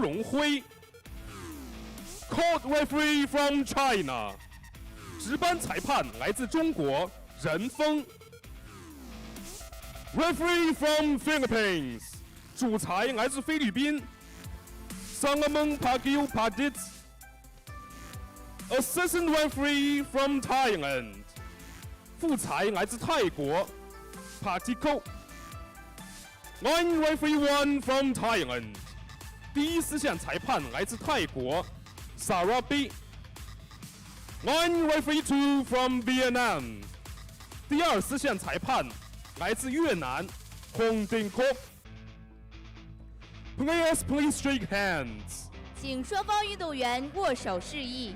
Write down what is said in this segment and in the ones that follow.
荣辉。Court referee from China， 值班裁判来自中国任峰。Referee from Philippines， 主裁来自菲律宾 Solomon Pagil Padit。Assistant referee from Thailand， 副裁来自泰国 Patiko。Line referee one from Thailand， 第一四项裁判来自泰国 Sarabi。Line referee two from Vietnam， 第二四项裁判来自越南 Hong Ding Kok。Players please shake hands， 请双方运动员握手示意。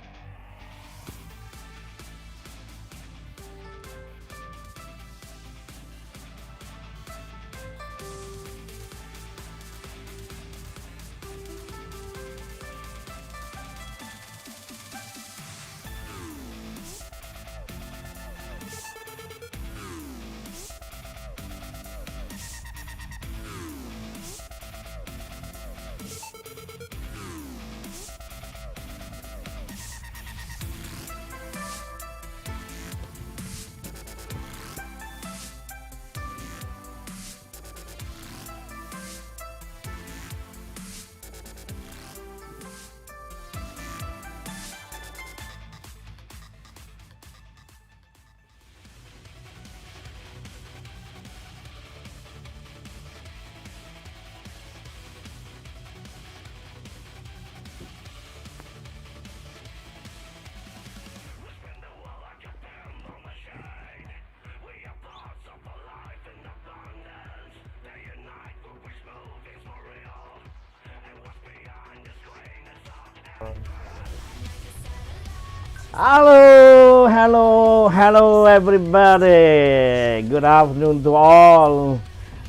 Hello everybody. Good afternoon to all.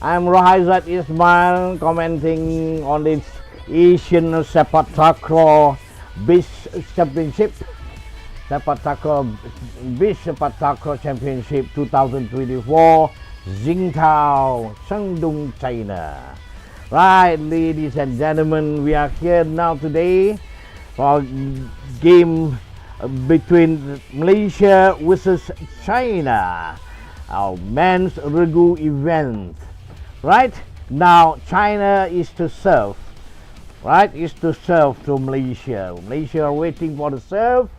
I'm Raizat Ismail commenting on this Asian Sepaktakraw Beach Championship. Beach Sepaktakraw Championship 2024, Qingdao, Shandong, China. Right, ladies and gentlemen, we are here now today for game between Malaysia versus China, our men's Regu event. Right now, China is to serve. Right, is to serve to Malaysia. Malaysia are waiting for the serve.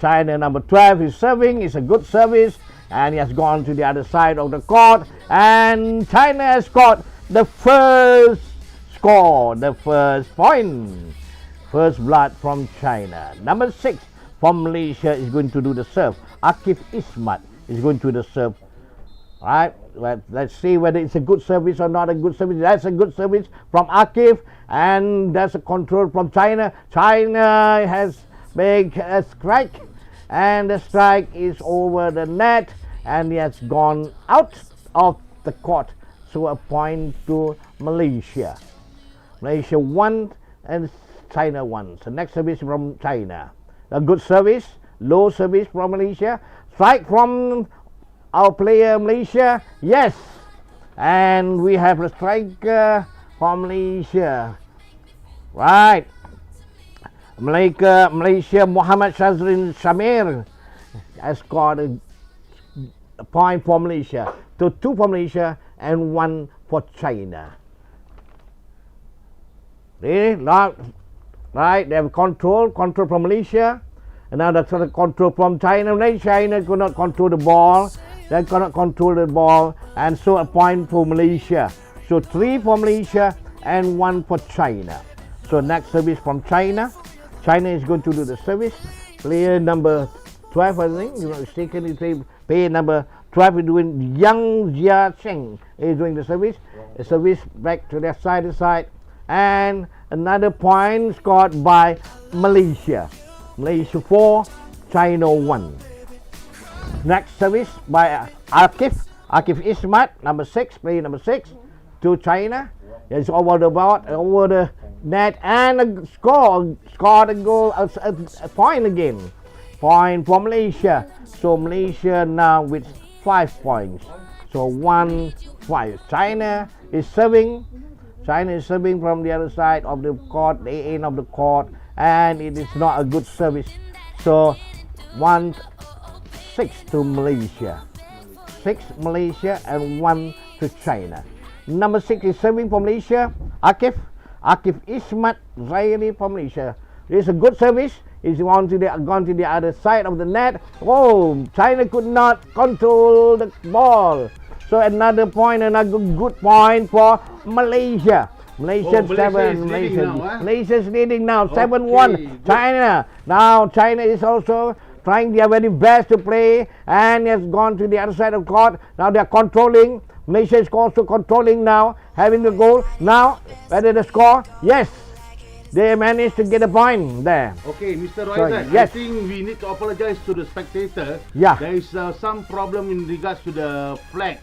China number 12 is serving. It's a good service, and he has gone to the other side of the court. And China has got the first score, the first point. First blood from China. Number 6 from Malaysia is going to do the serve. Akif Ismat is going to do the serve. Alright, let's see whether it's a good service or not a good service. That's a good service from Akif, and that's a control from China. China has made a strike, and the strike is over the net, and he has gone out of the court. So a point to Malaysia. Malaysia won and China won. So next service from China. A good service, low service from Malaysia. Strike from our player Malaysia. Yes. And we have a striker from Malaysia. Right. Malaysia Muhammad Shazrin Shamir has scored a point for Malaysia. So 2 for Malaysia and 1 for China. Really? Right, they have control from Malaysia, and now that's the control from China. China could not control the ball, they cannot control the ball, and so a point for Malaysia. So 3 for Malaysia and 1 for China. So next service from China. China is going to do the service. Player number 12, I think, you know, mistaken, player number 12 is doing Yang Jia Cheng is doing the service. A service back to their side, and another point scored by Malaysia. Malaysia 4, China 1. Next service by Akif Ismat, number 6, player number 6, to China. It's over the board, over the net, and a scored a goal, a point again. Point for Malaysia. So Malaysia now with 5 points. So 1-5. China is serving. China is serving from the other side of the court, the end of the court, and it is not a good service. So 1-6 to Malaysia. 6 Malaysia and 1 to China. Number 6 is serving for Malaysia. Akif Ismat Zairi from Malaysia. This is a good service. He's gone to the other side of the net. Oh, China could not control the ball. So another point, another good point for Malaysia. Malaysia 7. Malaysia is leading now. 7-1. China. Now China is also trying their very best to play and has gone to the other side of the court. Now they are controlling. Malaysia is also controlling now, having the goal. Now, whether the score? Yes. They managed to get a point there. Okay, Mr. Roy, yes. I think we need to apologize to the spectator. Yeah. There is some problem in regards to the flag.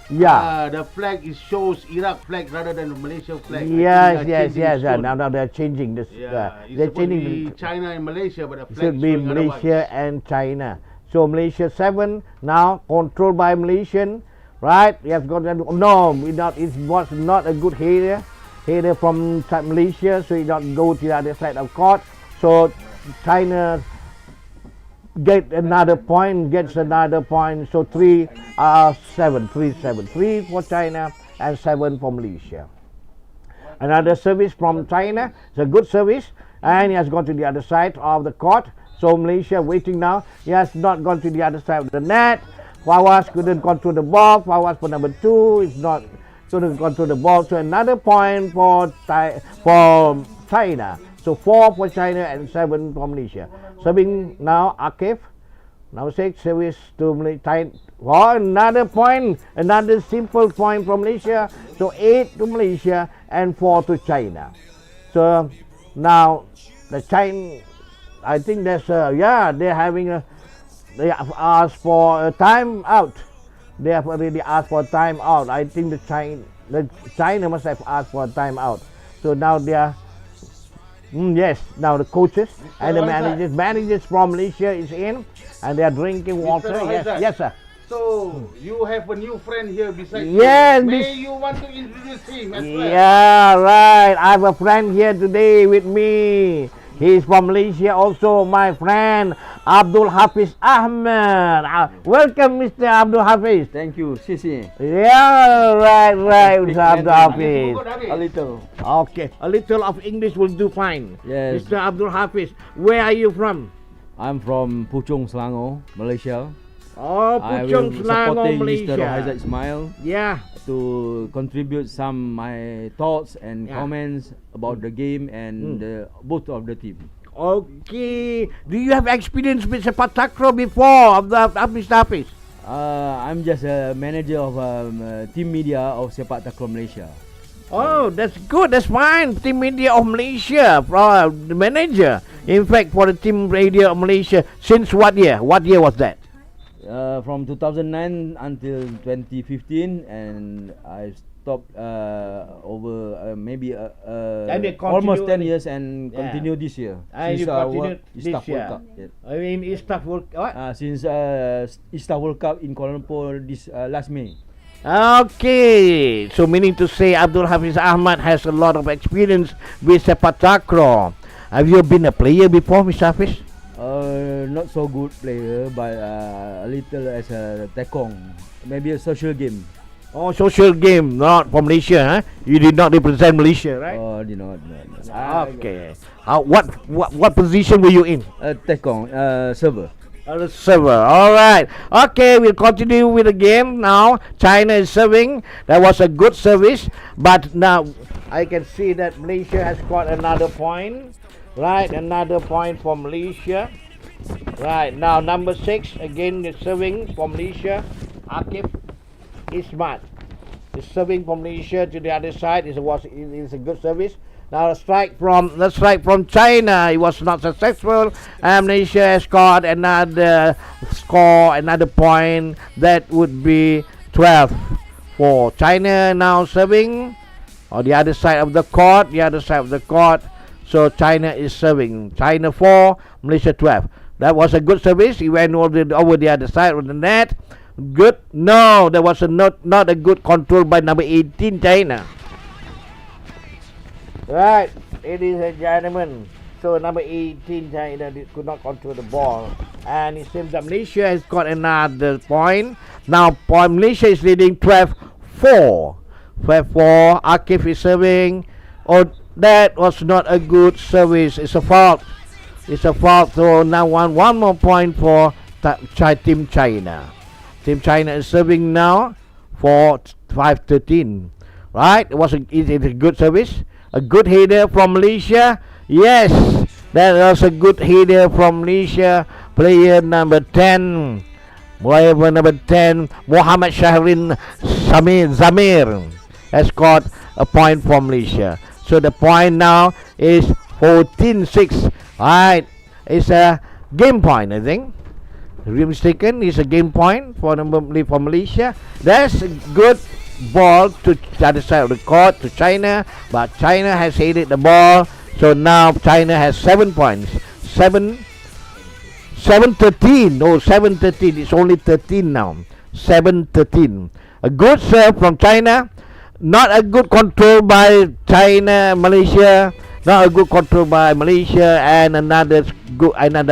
Yeah. The flag shows Iraq flag rather than the Malaysia flag. Yes. Now they are changing this. It's they're supposed to changing be China and Malaysia, but the flag should be Malaysia and China. So Malaysia 7 now controlled by Malaysian. Right? Yes, got no. It was not a good header from Malaysia, so it not go to the other side of court. So China gets another point. So 3 for China and 7 for Malaysia. Another service from China. It's a good service, and he has gone to the other side of the court. So Malaysia waiting now. He has not gone to the other side of the net. Fawaz couldn't control the ball. Fawaz for number 2 is not couldn't control the ball. So another point for China. So 4 for China and 7 for Malaysia. Serving now Akif. Now 6 service to Malaysia. Oh, another point. Another simple point from Malaysia. So 8 to Malaysia and 4 to China. So now the China, I think there's they're having a. They have asked for a timeout. They have already asked for a timeout. I think the China must have asked for a timeout. So now they are, yes, now the coaches and the managers from Malaysia is in, and they are drinking water. Yes, sir. So you have a new friend here beside yes, you. May you want to introduce him as well? Yeah, right. I have a friend here today with me. He's from Malaysia also, my friend Abdul Hafiz Ahmed. Welcome, Mr. Abdul Hafiz. Thank you, Sisi. Yeah, right, Mr. Abdul Hafiz. A little. Okay, a little of English will do fine. Yes. Mr. Abdul Hafiz, where are you from? I'm from Puchong, Selangor, Malaysia. Oh, Puchong, Selangor, Malaysia. Mr. Rohaizat Ismail. Yeah. To contribute some my thoughts and comments about the game and both of the team. Okay. Do you have experience with Sepaktakraw before of Mr. Hafiz? I'm just a manager of team media of Sepaktakraw Malaysia. Oh, that's good. That's fine. Team media of Malaysia, the manager. In fact, for the team radio of Malaysia, since what year? What year was that? From 2009 until 2015, and I stopped over maybe almost 10 years and continue this year. And since you continued this ASTAF year. World Cup. I mean, ASTAF World Cup. Since ASTAF World Cup in Kuala Lumpur this last May. Okay, so meaning to say Abdul Hafiz Ahmad has a lot of experience with Sepaktakraw. Have you been a player before, Mr. Hafiz? Not so good player, but a little as a tekong, maybe a social game. Oh, social game, not from Malaysia, huh? You did not represent Malaysia, right? Oh, did not. Okay. What position were you in? Tekong, server. The server. All right. Okay, we'll continue with the game now. China is serving. That was a good service, but now I can see that Malaysia has got another point. Right, another point for Malaysia. Right, now number 6 again is serving for Malaysia. Akif Ismat is serving from Malaysia to the other side. It is a good service. Now the strike from China. It was not successful, and Malaysia has scored another point. That would be 12 for China. Now serving on the other side of the court. So China is serving. China 4, Malaysia 12. That was a good service. He went over the other side of the net. Good. No, that was not a good control by number 18, China. Right, ladies and gentlemen. So number 18, China could not control the ball, and it seems that Malaysia has got another point. Now, Malaysia is leading 12-4. 12-4. Akif is serving. Oh, that was not a good service. It's a fault. It's a fault. So now one more point for Team China. Team China is serving now for 5-13. Right? It's a good service. A good header from Malaysia. Yes, that was a good header from Malaysia. Player number 10. Player number 10, Muhammad Shahrin Zamir has got a point from Malaysia. So the point now is 14-6. Right, it's a game point, I think. If I'm mistaken, it's a game point for Malaysia. That's a good ball to the other side of the court to China, but China has headed the ball. So now China has 7 points. 7-13. No, 7-13. It's only 13 now. 7-13. A good serve from China. Not a good control by China, Malaysia. Not a good control by Malaysia, and another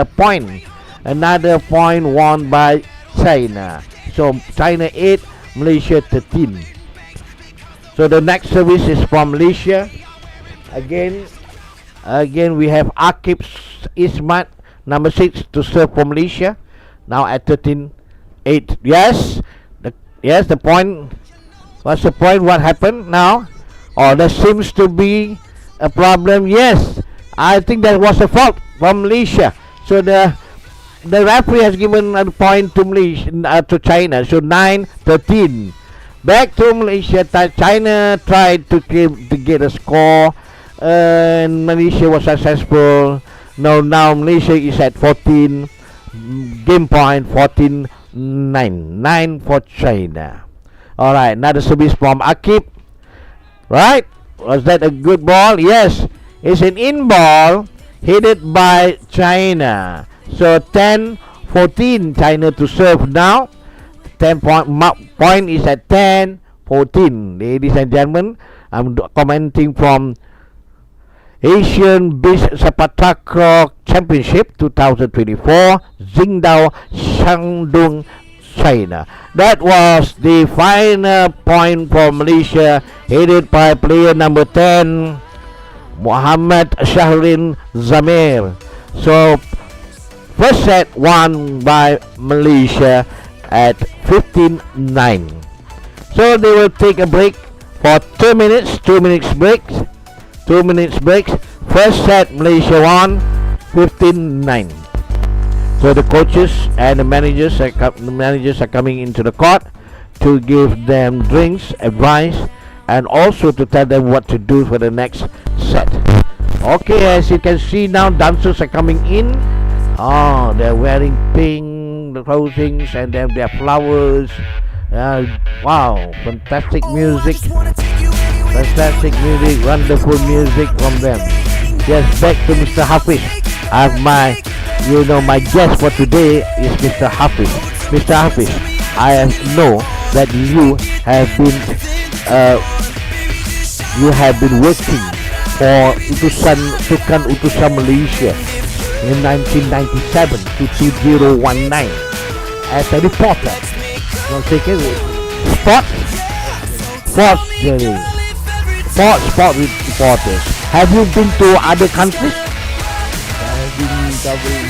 point. Another point won by China. So China 8, Malaysia 13. So the next service is from Malaysia. Again we have Akib Ismat, number 6, to serve for Malaysia. Now at 13-8. Yes, the point. What's the point? What happened now? Oh, there seems to be a problem. Yes, I think that was a fault from Malaysia. So the referee has given a point to Malaysia, to China. So 9-13. Back to Malaysia. China tried to get a score, and Malaysia was successful. Now Malaysia is at 14. Game point 14-9. 9 for China. Alright, another service from Akib. Right? Was that a good ball? Yes. It's an in ball headed by China. So 10-14. China to serve now. 10 point is at 10-14. Ladies and gentlemen, I'm commenting from Asian Beach Sepaktakraw Championship 2024, Qingdao, Shandong, China. That was the final point for Malaysia, headed by player number 10, Muhammad Shahrin Zamir. So first set won by Malaysia at 15-9. So they will take a break for 2 minutes. 2 minutes breaks. 2 minutes breaks. First set Malaysia won 15-9. So the coaches and the managers are coming into the court to give them drinks, advice, and also to tell them what to do for the next set. Okay, as you can see now, dancers are coming in. Oh, they're wearing pink clothing, and then there are flowers. Wow, fantastic music. Fantastic music, wonderful music from them. Yes, back to Mr. Hafiz. I have my guest for today is Mr. Hafiz. Mr. Hafiz, I know that you have been working for Tukan Utusan Malaysia in 1997 to 2019 as a reporter. Sports reporters. Have you been to other countries? I've been covering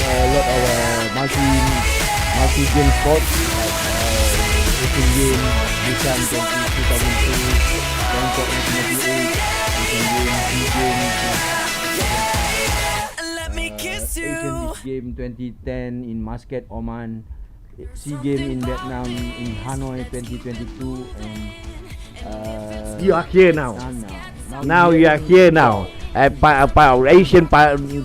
a lot of multi-game sports like Asian Games, Busan 2002, Bangkok 1998, Asian Games, Asian Beach Game 2010 in Muscat, Oman, SEA Game in Vietnam in Hanoi 2022, and you are here now. Now you are here now at Asian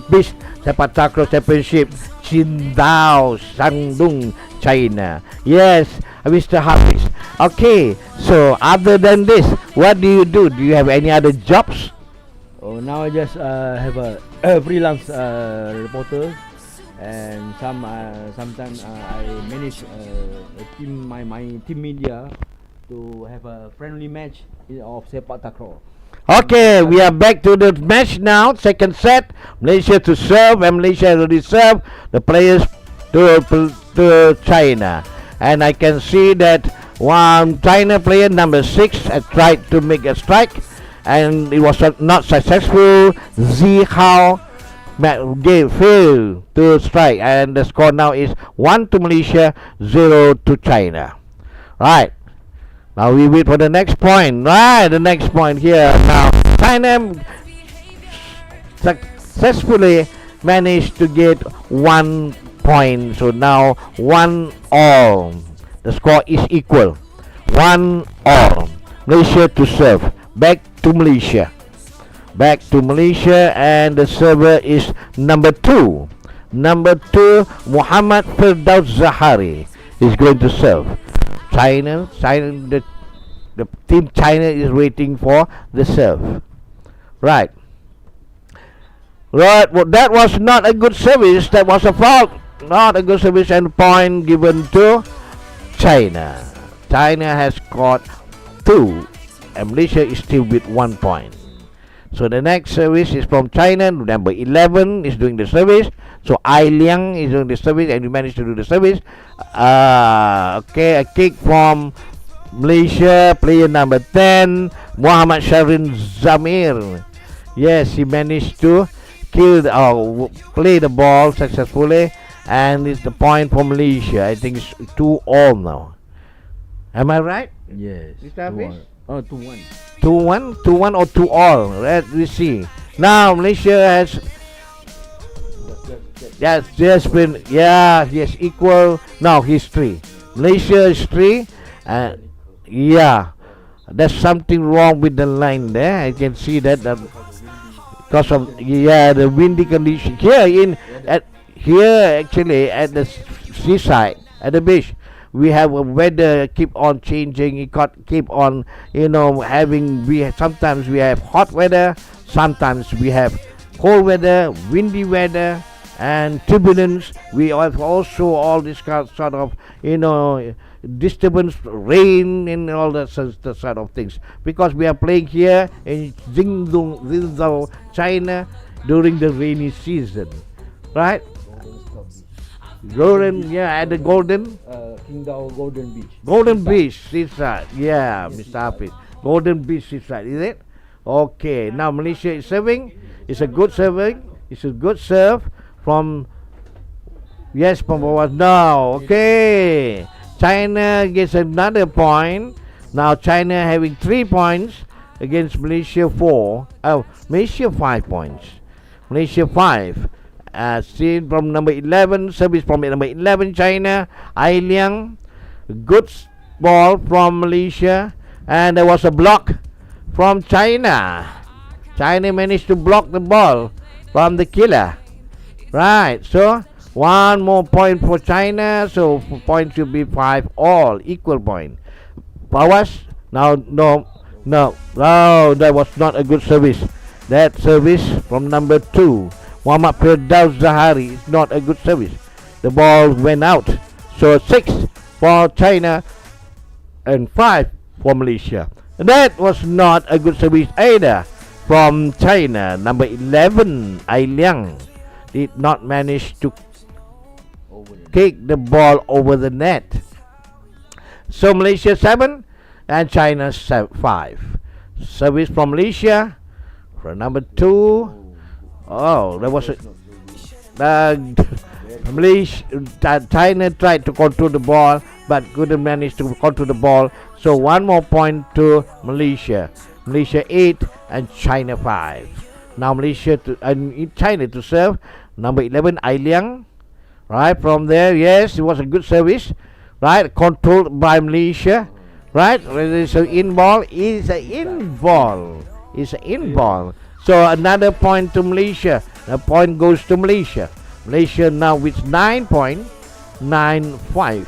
Beach Sepaktakraw Championship, Qingdao, Shandong, China. Yes, Mr. Hafiz. Okay, so other than this, what do you do? Do you have any other jobs? Oh, now I just have a freelance reporter, and sometimes I manage my team media to have a friendly match of Sepaktakraw. Okay, we are back to the match now. Second set. Malaysia to serve, and Malaysia already serve the players to China. And I can see that one China player number 6 had tried to make a strike, and it was not successful. Zi Hao failed to strike, and the score now is 1 to Malaysia, 0 to China. Right. Now we wait for the next point. Right, the next point here. Now China successfully managed to get 1 point. So now 1-all. The score is equal. 1-all. Malaysia to serve. Back to Malaysia. Back to Malaysia, and the server is number 2. Number 2, Muhammad Firdaus Zahari is going to serve. China, the team China is waiting for the serve. Right. Right. Well, that was not a good service. That was a fault. Not a good service, and point given to China. China has scored 2, and Malaysia is still with 1 point. So the next service is from China. Number 11 is doing the service. So Ai Liang is doing the service, and we managed to do the service. Okay, a kick from Malaysia, player number 10, Muhammad Sharin Zamir. Yes, he managed to play the ball successfully, and it's the point for Malaysia. I think it's 2-all now. Am I right? Yes. Mr. Hafiz? 2-1. 2-1, 2-1 or 2-all. Let me see. Now Malaysia has just been equal. Now he's 3. Malaysia is 3, and there's something wrong with the line there. I can see that because of the windy condition here actually at the seaside, at the beach. We have a weather keep on changing. It keep on, sometimes we have hot weather, sometimes we have cold weather, windy weather, and turbulence. We have also all this sort of, disturbance, rain, and all that sort of things. Because we are playing here in Qingdao, China, during the rainy season, right? At the Qingdao Golden Beach. Golden Beach, seaside. Yeah, Mr. Hafiz. Golden Beach seaside, is it? Okay, now Malaysia is serving. It's a good serving. It's a good serve from now. Okay, China gets another point. Now China having 3 points against Malaysia 4. Malaysia 5 points. Malaysia 5. Seen from number 11, service from number 11, China. Ai Liang, good ball from Malaysia, and there was a block from China. China managed to block the ball from the killer. Right, so 1 more point for China, so points should be 5-all, equal point. Powers, no, that was not a good service. That service from number 2, Muhammad Firdaus Zahari, is not a good service. The ball went out. So 6 for China and 5 for Malaysia. And that was not a good service either from China. Number 11, Ai Liang, did not manage to kick the ball over the net. So Malaysia 7 and China 5. Service from Malaysia for number 2. Oh, there was China tried to control the ball, but couldn't manage to control the ball. So 1 more point to Malaysia. Malaysia 8 and China 5. Now China to serve. Number 11, Ai Liang. Right, from there, yes, it was a good service. Right, controlled by Malaysia. Right, it's an in ball. It's an in ball. It's an in ball. So another point to Malaysia. The point goes to Malaysia. Malaysia now with 9 points, 9-5.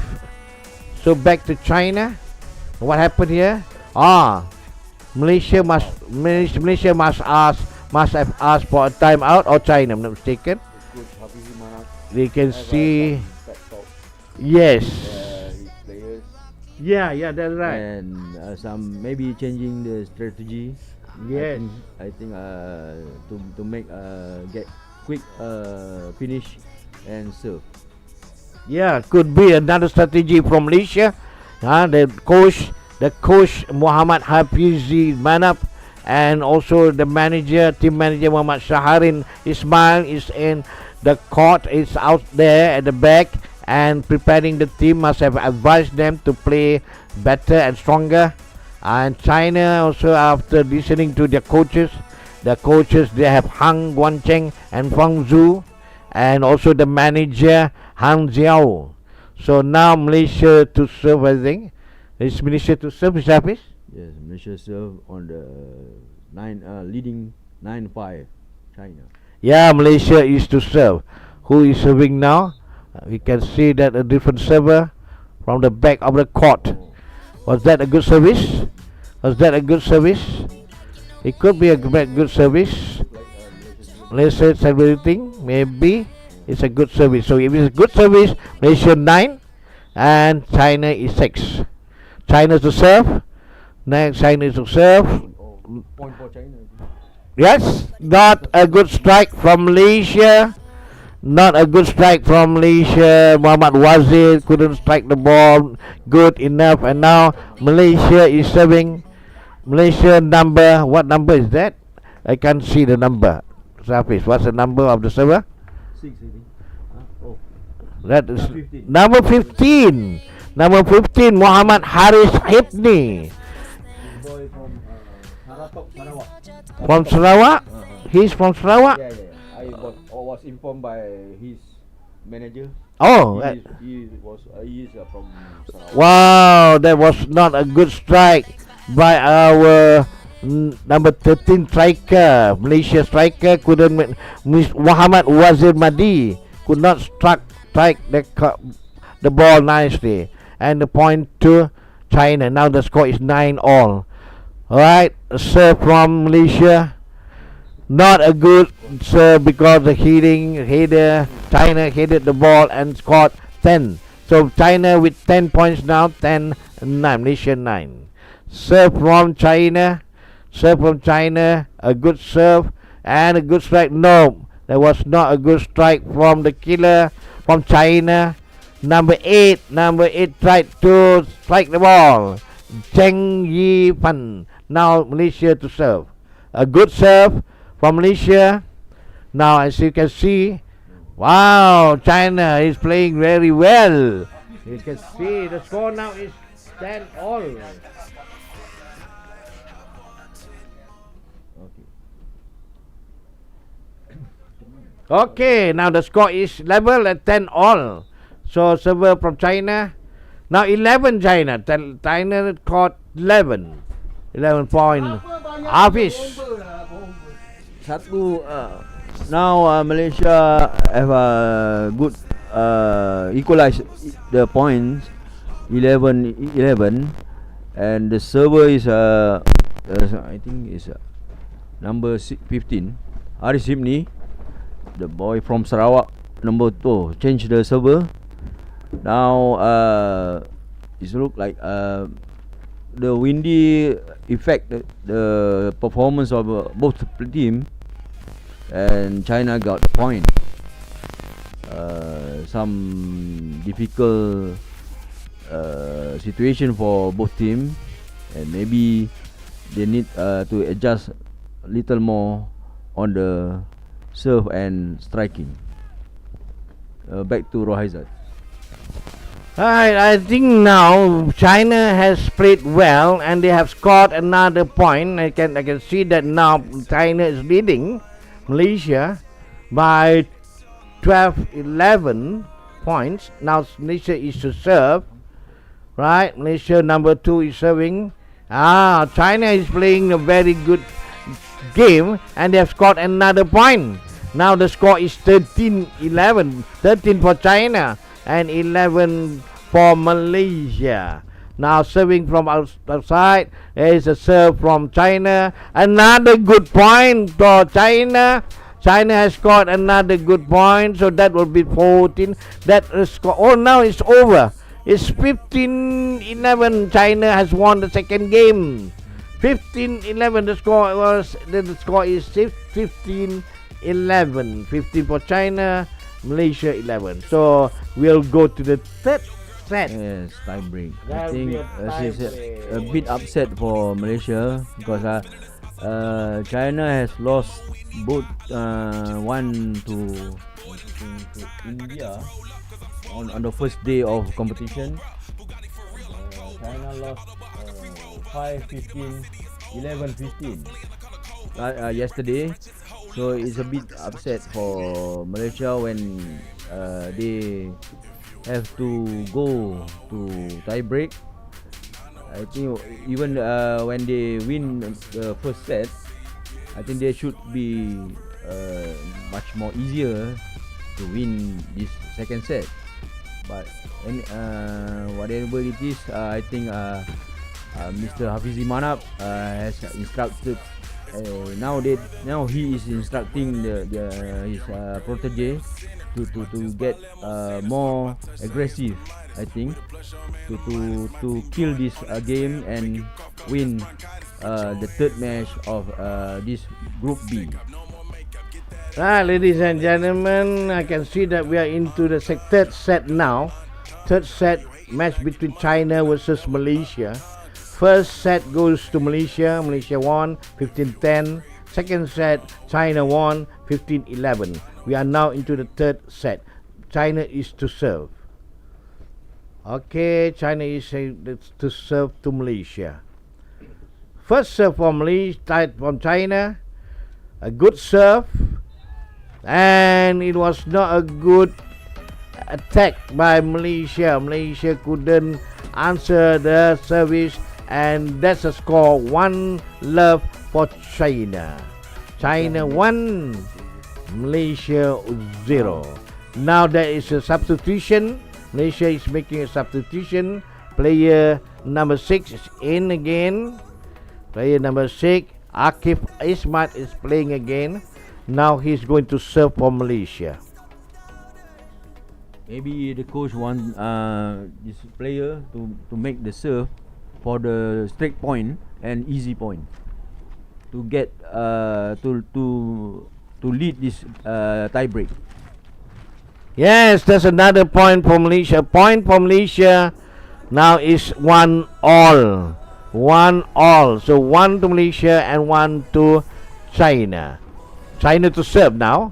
So back to China. What happened here? Malaysia must have asked for a timeout, or China, I'm not mistaken. They can see. Yes. His players. Yeah, that's right. And some maybe changing the strategy. Yes. I think to make get quick finish and serve. Yeah, could be another strategy from Malaysia. The coach Muhammad Hafizi Manap, and also the team manager Muhammad Shaharin Ismail is in the court, is out there at the back and preparing the team. Must have advised them to play better and stronger. And China also, after listening to their coaches, they have Hang Guancheng and Fang Zhu, and also the manager Han Xiao. So now Malaysia to serve, I think. Is Malaysia to serve, Mr. Hafiz? Yes, Malaysia serve on the leading 9-5 China. Yeah, Malaysia is to serve. Who is serving now? We can see that a different server from the back of the court. Was that a good service? It could be a good service. Malaysia celebrating, maybe it's a good service. So if it's a good service, Malaysia 9 and China is 6. China to serve. Next, China is to serve. Point for China. Yes, not a good strike from Malaysia. Muhammad Wazir couldn't strike the ball good enough, and now Malaysia is serving. Malaysia number, what number is that? I can't see the number. Hafiz, what's the number of the server? 6, I think. Oh, That is 15. number 15. Number 15, Muhammad Haris Hibni Boy from Sarawak. from Sarawak. He's from Sarawak. Yeah. I was informed by his manager. Oh, He is from Sarawak. wow, that was not a good strike by our number 13 striker. Malaysia striker couldn't make. Muhammad Wazir Madi could not strike the ball nicely, and the point to China. Now the score is 9-all. Alright, serve from Malaysia. Not a good serve because the header. China headed the ball and scored 10. So China with 10 points now, 10-9. Malaysia 9. Serve from China. A good serve and a good strike. No, there was not a good strike from the killer from China. Number 8 tried to strike the ball. Cheng Yi Fan. Now Malaysia to serve. A good serve from Malaysia. Now as you can see, wow, China is playing very well. You can see the score now is 10-all. Okay, now the score is level at 10-all. So server from China. Now 11 China. China caught 11 point. Hafiz. Now Malaysia have a good equalize the points 11, and the server is I think is number 15 Haris Hibni, the boy from Sarawak, number 2, change the server. Now it look like the windy effect the performance of both team, and China got a point. Some difficult situation for both team, and maybe they need to adjust a little more on the serve and striking. Back to Rohaizat. Alright, I think now China has played well and they have scored another point. I can see that now China is leading Malaysia by 12-11 points. Now Malaysia is to serve. Right, Malaysia number 2 is serving. China is playing a very good game and they have scored another point. Now the score is 13-11. 13 for China and 11 for Malaysia. Now serving from outside, there is a serve from China. Another good point for China. China has scored another good point, so that will be 14. That is score. Oh, now it's over. It's 15-11. China has won the second game. 15-11. The score is 15-11. 15 for China, Malaysia 11. So we'll go to the third set. Yes, tie break. I That'll think be a this is tie a bit upset for Malaysia because China has lost both one to India on the first day of competition. China lost 5-15, 11-15 yesterday. So it's a bit upset for Malaysia when they have to go to tie break. I think even when they win the first set, I think they should be much more easier to win this second set. But whatever it is, I think Mr. Hafizi Manap has instructed. Now he is instructing his protege to get more aggressive. I think to kill this game and win the third match of this Group B. Ladies and gentlemen, I can see that we are into the third set now. Third set match between China versus Malaysia. First set goes to Malaysia. Malaysia won 15-10. Second set, China won 15-11. We are now into the third set. China is to serve. Okay, China is to serve to Malaysia. First serve from China. A good serve. And it was not a good attack by Malaysia. Malaysia couldn't answer the service, and that's a score 1-0 for China. China 1, Malaysia 0. Now there is a substitution. Malaysia is making a substitution. Player number 6 is in again. Player number 6, Akif Ismat, is playing again. Now he's going to serve for Malaysia. Maybe the coach want this player to make the serve for the straight point and easy point to get to lead this tie break. Yes, that's another point for Malaysia. Point for Malaysia now is 1-1. 1-1. So 1 to Malaysia and 1 to China. China to serve now.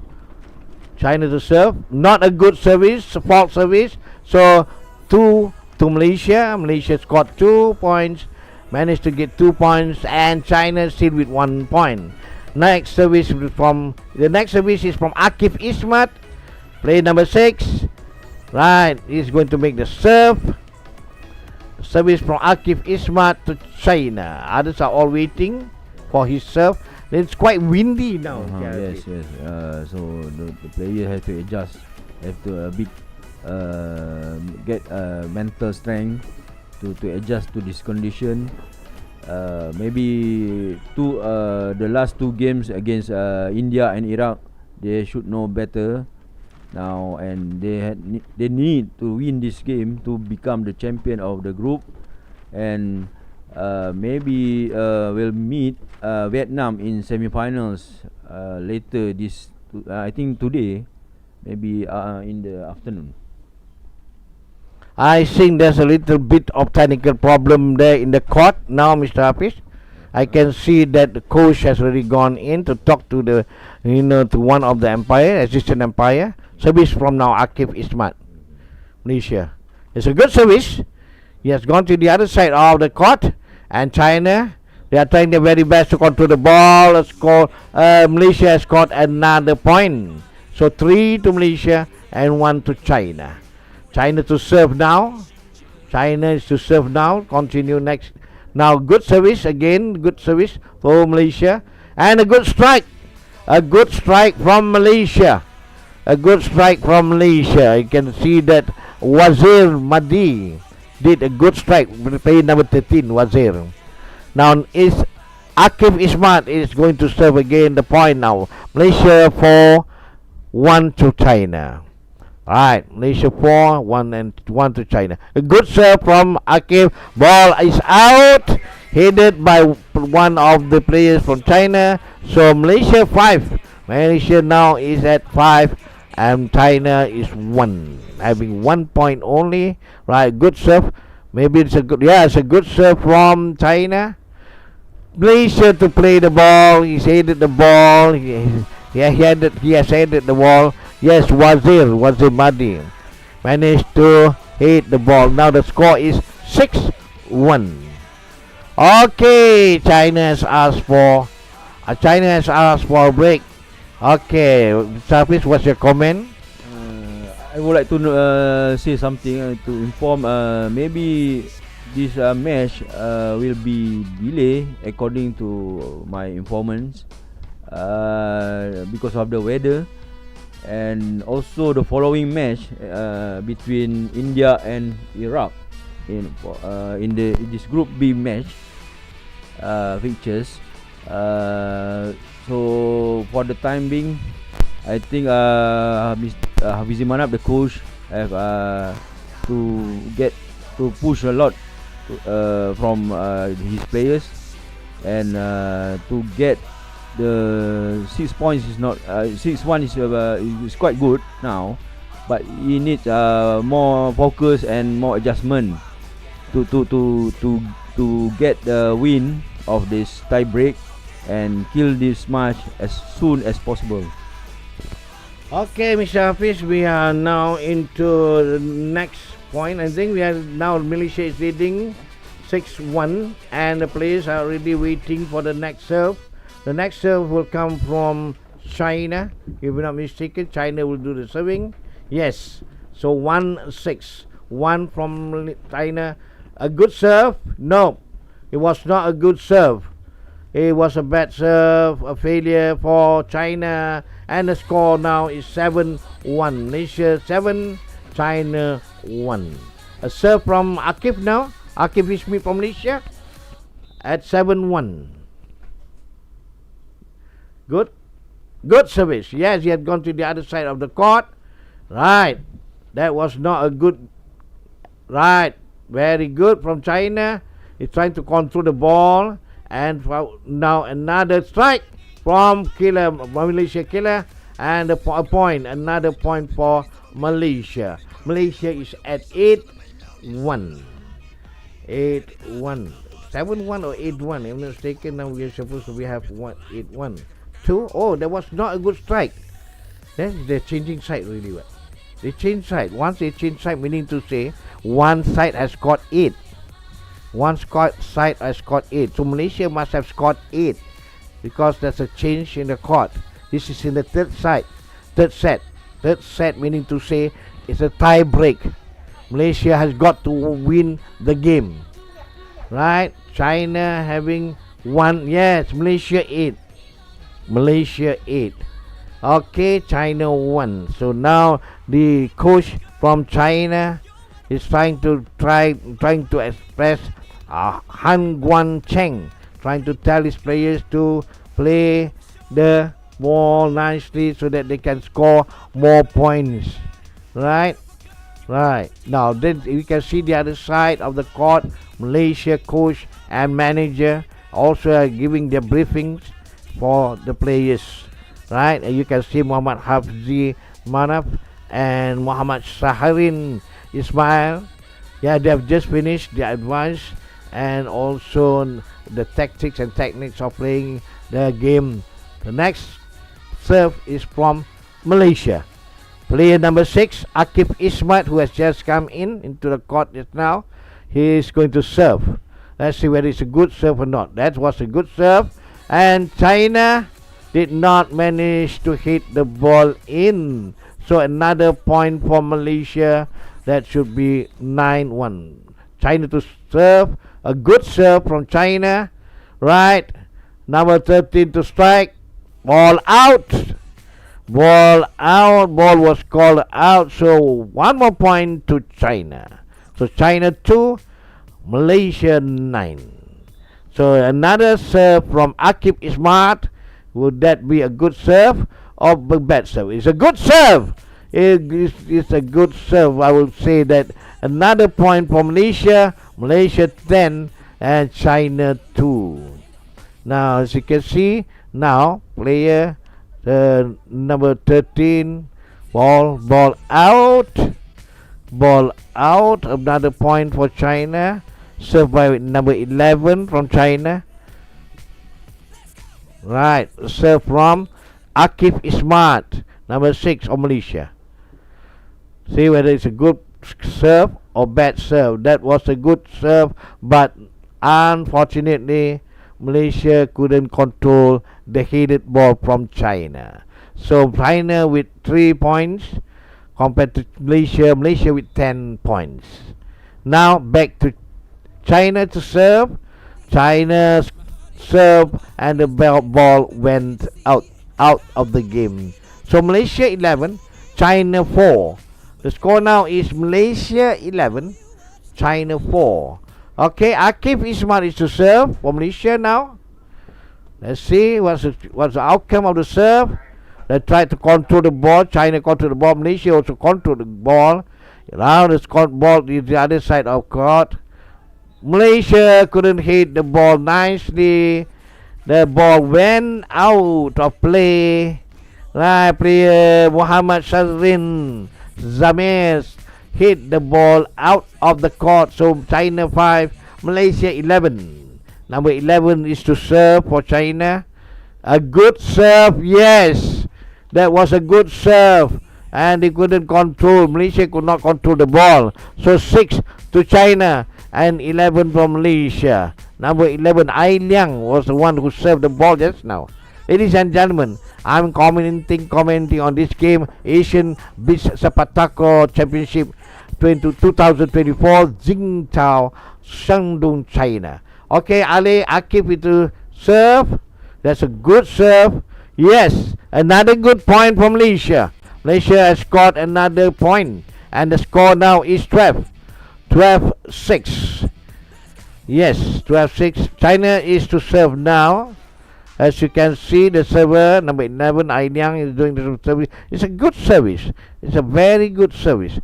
China to serve. Not a good service, fault service. So 2 to Malaysia. Malaysia scored 2 points. Managed to get 2 points. And China still with 1 point. Next service is from Akif Ismat. Player number 6. Right. He's going to make the serve. Service from Akif Ismat to China. Others are all waiting for his serve. It's quite windy now. Yes. So the player have to adjust, have to a bit get mental strength to adjust to this condition. Maybe the last 2 games against India and Iraq, they should know better now, and they need to win this game to become the champion of the group, and maybe we'll meet Vietnam in semi-finals later this I think today, maybe in the afternoon. I think there's a little bit of technical problem there in the court now, Mr. Hafiz. I can see that the coach has already gone in to talk to the to one of the assistant umpire. Service from now Akif Ismat, Malaysia. It's a good service. He has gone to the other side of the court, and China, they are trying their very best to control the ball. Malaysia has scored another point. So 3 to Malaysia and 1 to China. China to serve now. China is to serve now. Continue next. Now good service again. Good service for Malaysia. And a good strike. A good strike from Malaysia. A good strike from Malaysia. You can see that Wazir Madi did a good strike. Player number 13, Wazir. Now is Akif Ismat is going to serve again the point now. Malaysia 4-1 to China. Alright, Malaysia 4-1 and 1 to China. A good serve from Akif. Ball is out. headed by one of the players from China. So Malaysia 5. Malaysia now is at 5 and China is 1, having 1 point only. Right, good serve. Maybe it's a good, yeah, it's a good serve from China. Malaysia to play the ball. He's headed the ball. He has headed the ball. Yes, Wazir Madi managed to hit the ball. Now the score is 6-1. Okay, China has asked for a break. Okay, Safis, what's your comment? I would like to say something to inform. Maybe this match will be delayed according to my informants because of the weather, and also the following match between India and Iraq in this Group B match fixtures. So for the time being, I think Hafizi Manap, the coach, have to push a lot from his players, and to get the 6 points is not 6-1 is quite good now, but he needs more focus and more adjustment to get the win of this tie break and kill this match as soon as possible. Okay, Mr. Hafiz, we are now into the next point. I think we are now, Malaysia is leading 6-1 and the players are already waiting for the next serve. The next serve will come from China. If I'm not mistaken, China will do the serving. Yes, so 1-6. 1 from China. A good serve? No, it was not a good serve. It was a bad serve, a failure for China, and the score now is 7-1. Malaysia 7, China 1. A serve from Akif now. Akif Ismi from Malaysia at 7-1. Good service. Yes, he had gone to the other side of the court. Right. That was not a good. Right. Very good from China. He's trying to control the ball. And now another strike from Malaysia Killer, and a point, another point for Malaysia. Malaysia is at 8-1. 8-1. 7-1 or 8-1, if I'm not mistaken. Now we are supposed to have 8-1. 2. Oh, that was not a good strike. Then they're changing side really well. They change side. Once they change side, meaning to say one side has scored 8. One side has scored 8. So Malaysia must have scored 8 because there's a change in the court. This is in the third set. Third set meaning to say it's a tie break. Malaysia has got to win the game. Right? China having 1. Yes, Malaysia 8. Malaysia 8. Okay, China 1. So now the coach from China is trying to express Han Guangcheng, trying to tell his players to play the ball nicely so that they can score more points. Right. Now then you can see the other side of the court. Malaysia coach and manager also are giving their briefings for the players. Right, and you can see Muhammad Hafizi Manaf and Muhammad Saharin Ismail. Yeah, they have just finished the advice and also the tactics and techniques of playing the game. The next serve is from Malaysia. Player number 6, Akif Ismat, who has just come into the court just now. He is going to serve. Let's see whether it's a good serve or not. That was a good serve. And China did not manage to hit the ball in. So another point for Malaysia. That should be 9-1. China to serve. A good serve from China. Right. Number 13 to strike. Ball out. Ball was called out. So one more point to China. So China 2, Malaysia 9. So another serve from Akif Ismat. Would that be a good serve or a bad serve? It's a good serve. It's a good serve. I will say that another point for Malaysia. Malaysia 10 and China 2. Now, as you can see, now player number 13, ball out, another point for China, served by number 11 from China. Right, serve from Akif Ismat, number 6 of Malaysia. See whether it's a good serve or bad serve. That was a good serve, but unfortunately Malaysia couldn't control the headed ball from China. So China with 3 points compared to Malaysia with 10 points. Now back to China to serve. China serve and the ball went out of the game. So Malaysia 11, China 4. The score now is Malaysia 11, China 4. Okay, Akif Ismail is to serve for Malaysia now. Let's see what's the outcome of the serve. They tried to control the ball. China control the ball. Malaysia also control the ball. Now the ball is the other side of court. Malaysia couldn't hit the ball nicely. The ball went out of play. Right, player Muhammad Shazrin Zamir hit the ball out of the court. So China 5, Malaysia 11. Number 11 is to serve for China. A good serve, yes. That was a good serve. And they couldn't control. Malaysia could not control the ball. So 6 to China and 11 from Malaysia. Number 11, Ai Liang, was the one who served the ball just now. Ladies and gentlemen, I'm commenting on this game, Asian Beach Sepaktakraw Championship 2024, Qingdao, Shandong, China. Okay, Ali Akif itu serve. That's a good serve. Yes, another good point from Malaysia. Malaysia has scored another point, and the score now is 12-6. Yes, 12-6. China is to serve now. As you can see, the server number 11, Ai Liang, is doing the service. It's a good service. It's a very good service.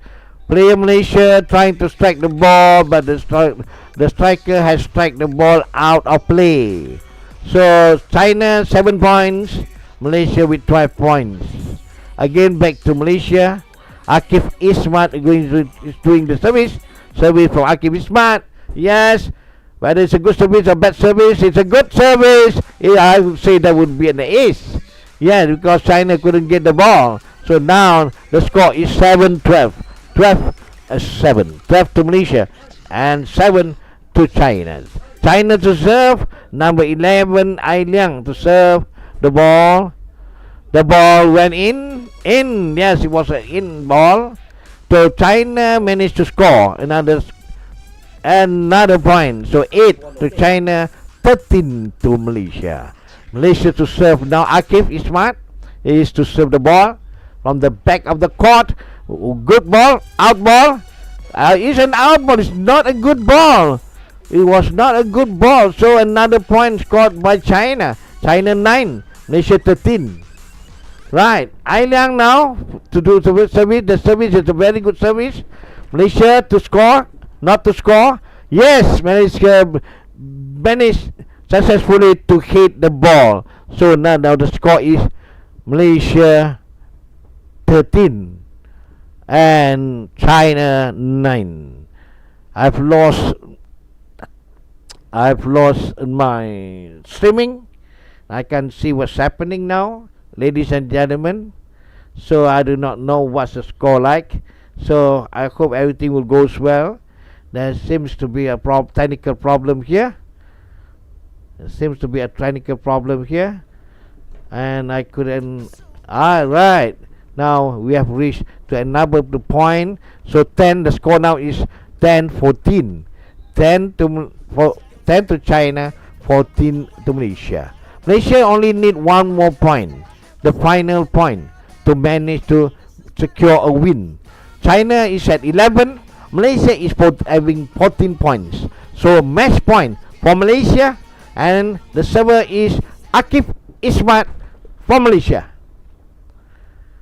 Player Malaysia trying to strike the ball, but the striker has struck the ball out of play. So China 7 points, Malaysia with 12 points. Again back to Malaysia. Akif Ismat is doing the service. Service from Akif Ismat. Yes. Whether it's a good service or bad service, it's a good service. I would say that would be an ace. Yeah, because China couldn't get the ball. So now the score is 7-12. 12-7. 12 to Malaysia and 7 to China. China to serve. Number 11, Ai Liang to serve the ball. The ball went in. Yes, it was an in ball. So China managed to score another point. So 8 to China, 13 to Malaysia. Malaysia to serve now. Akif Ismat is to serve the ball from the back of the court. Good ball, out ball. It's an out ball. It's not a good ball. It was not a good ball. So another point scored by China. China 9, Malaysia 13. Right, Ai Liang now to do the service. The service is a very good service. Malaysia to score, not to score. Yes, Malaysia managed successfully to hit the ball. So now the score is Malaysia 13 and China 9. I've lost my streaming. I can see what's happening now, ladies and gentlemen. So I do not know what's the score like. So I hope everything will go well. There seems to be a technical problem here. And I couldn't. Right. Now we have reached to another point. So 10. The score now is 10-14. 10 to China, 14 to Malaysia. Malaysia only need one more point, the final point, to manage to secure a win. China is at 11. Malaysia is having 14 points. So match point for Malaysia, and the server is Akif Ismat from Malaysia.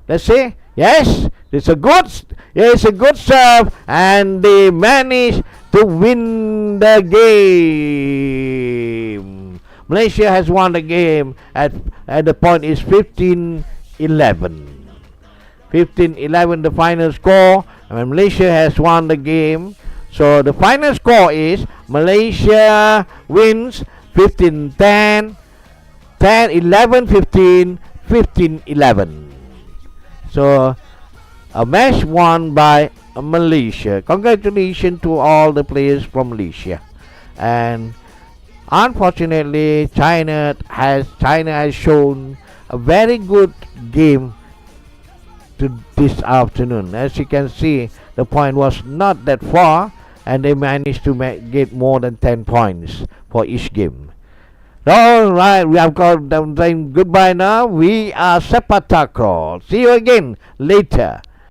Let's say Yes, it's a good serve, and they managed to win the game. Malaysia has won the game at the point is 15-11. 15-11 the final score, and Malaysia has won the game. So the final score is Malaysia wins 15-10, 10-11, 15, 15-11. So a match won by Malaysia. Congratulations to all the players from Malaysia. And unfortunately, China has shown a very good game to this afternoon. As you can see, the point was not that far, and they managed to get more than 10 points for each game. Alright, we have got them saying goodbye now. We are Sepaktakraw. See you again later.